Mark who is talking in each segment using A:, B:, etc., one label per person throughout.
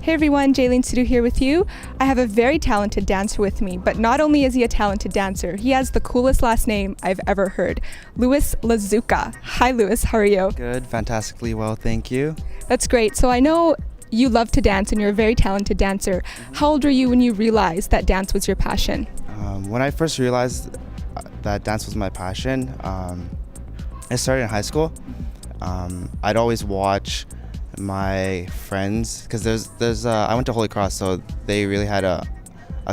A: Hey everyone, Jaylene Sidhu here with you. I have a very talented dancer with me, but not only is he a talented dancer, he has the coolest last name I've ever heard, Louis Luzuka. Hi Louis, how are you?
B: Good, fantastically well, thank you.
A: That's great. So I know you love to dance and you're a very talented dancer. How old were you when you realized that dance was your passion?
B: When I first realized that dance was my passion, it started in high school. I'd always watch my friends because I went to Holy Cross, so they really had a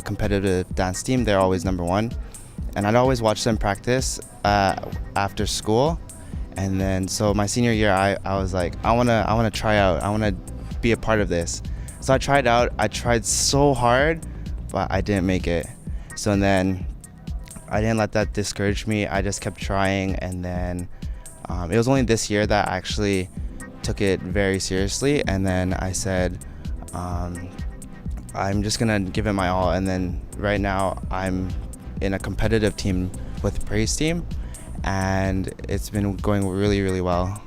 B: competitive dance team. They're always number one, and I'd always watch them practice after school. And then so my senior year, I was like, I wanna try out. I wanna be a part of this. So I tried out. I tried so hard, but I didn't make it. So and then I didn't let that discourage me. I just kept trying, and then it was only this year that I actually took it very seriously, and then I said I'm just gonna give it my all. And then right now I'm in a competitive team with Praise Team, and it's been going really well.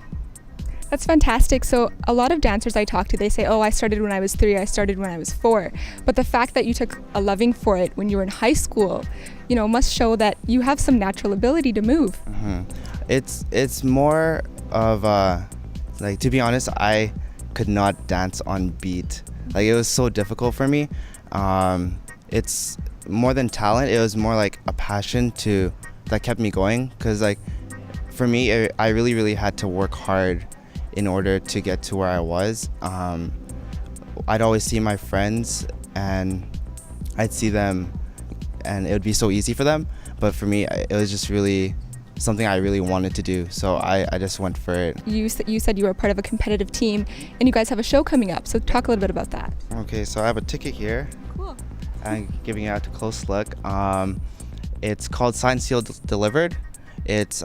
A: That's fantastic. So a lot of dancers I talk to, they say, oh, I started when I was 3, I started when I was 4. But the fact that you took a loving for it when you were in high school, must show that you have some natural ability to move.
B: Mm-hmm. It's more of like, to be honest, I could not dance on beat. Like, it was so difficult for me. It's more than talent. It was more like a passion that kept me going. Because like, for me, I really had to work hard in order to get to where I was. I'd always see my friends and I'd see them and it would be so easy for them. But for me, it was just really something I really wanted to do, so I just went for it.
A: You said you were part of a competitive team, and you guys have a show coming up, so talk a little bit about that.
B: Okay, so I have a ticket here.
A: Cool.
B: I'm giving it out to Close Look. It's called Signed, Sealed, Delivered. It's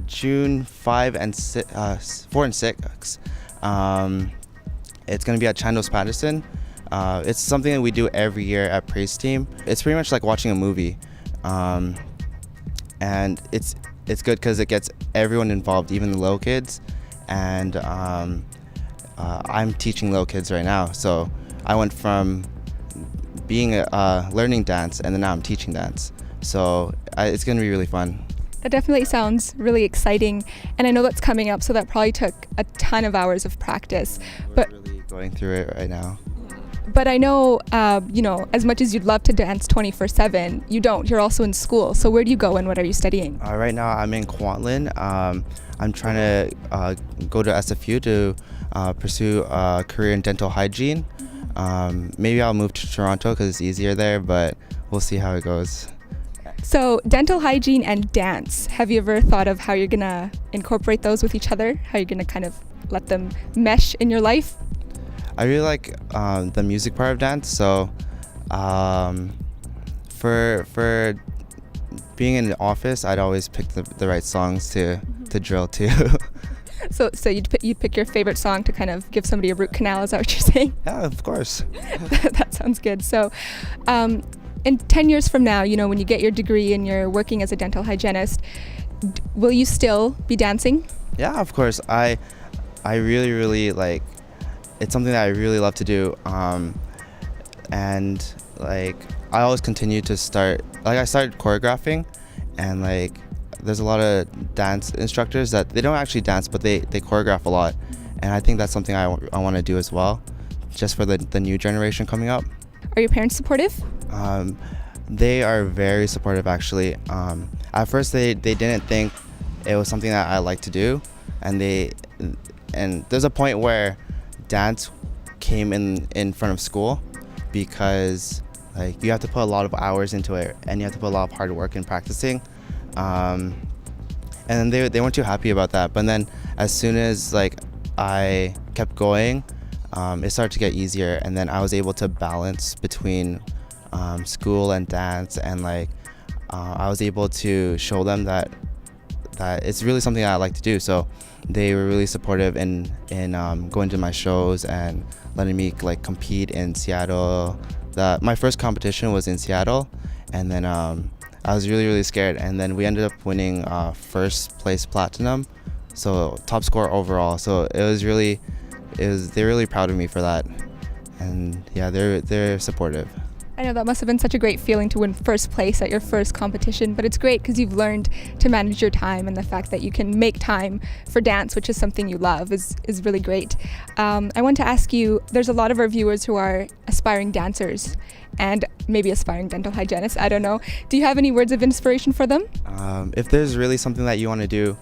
B: June 4 and 6. It's going to be at Chandos Patterson. It's something that we do every year at Praise Team. It's pretty much like watching a movie. And it's good because it gets everyone involved, even the little kids. And I'm teaching little kids right now, so I went from being learning dance, and then now I'm teaching dance. So it's going to be really fun.
A: That definitely sounds really exciting, and I know that's coming up, so that probably took a ton of hours of practice.
B: We're really going through it right now.
A: But I know, as much as you'd love to dance 24/7, you don't. You're also in school. So where do you go and what are you studying?
B: Right now I'm in Kwantlen. I'm trying to go to SFU to pursue a career in dental hygiene. Maybe I'll move to Toronto because it's easier there, but we'll see how it goes.
A: So dental hygiene and dance, have you ever thought of how you're going to incorporate those with each other? How you're going to kind of let them mesh in your life?
B: I really like the music part of dance, so for being in the office, I'd always pick the right songs to drill to.
A: So you'd pick your favorite song to kind of give somebody a root canal, is that what you're saying?
B: Yeah, of course.
A: That sounds good. So in 10 years from now, when you get your degree and you're working as a dental hygienist, will you still be dancing?
B: Yeah, of course. I really like. It's something that I really love to do, and like I always continue to start. Like, I started choreographing, and like there's a lot of dance instructors that they don't actually dance, but they choreograph a lot, and I think that's something I want to do as well, just for the new generation coming up.
A: Are your parents supportive?
B: They are very supportive, actually. At first they didn't think it was something that I like to do, and there's a point where dance came in front of school, because like you have to put a lot of hours into it and you have to put a lot of hard work in practicing, and then they weren't too happy about that. But then as soon as like I kept going, it started to get easier, and then I was able to balance between school and dance, and like I was able to show them that it's really something that I like to do. So they were really supportive in going to my shows and letting me like compete in Seattle. My first competition was in Seattle, and then I was really scared, and then we ended up winning first place platinum, so top score overall. So they're really proud of me for that. and yeah, they're supportive.
A: I know that must have been such a great feeling to win first place at your first competition, but it's great because you've learned to manage your time, and the fact that you can make time for dance, which is something you love, is really great. I want to ask you, there's a lot of our viewers who are aspiring dancers and maybe aspiring dental hygienists, I don't know. Do you have any words of inspiration for them?
B: If there's really something that you want to do,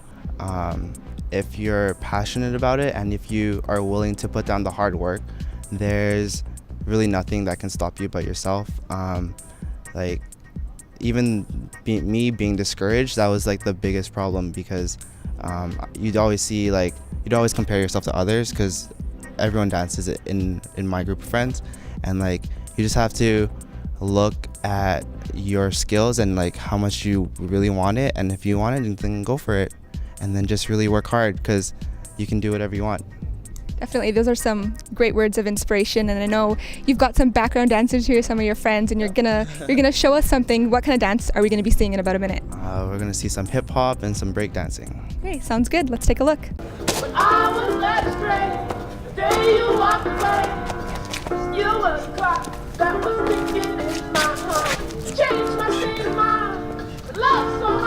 B: if you're passionate about it and if you are willing to put down the hard work, there's really nothing that can stop you but yourself. Like even me being discouraged, that was like the biggest problem, because you'd always compare yourself to others, because everyone dances in my group of friends, and like you just have to look at your skills and like how much you really want it, and if you want it, then go for it, and then just really work hard, because you can do whatever you want.
A: Definitely, those are some great words of inspiration, and I know you've got some background dancers here, some of your friends, and you're gonna show us something. What kind of dance are we gonna be seeing in about a minute?
B: We're gonna see some hip hop and some break dancing.
A: Okay, sounds good. Let's take a look.
C: When I was led astray, the day you walked away, you were the clock that was ticking in my heart. Changed my state of mind, the love so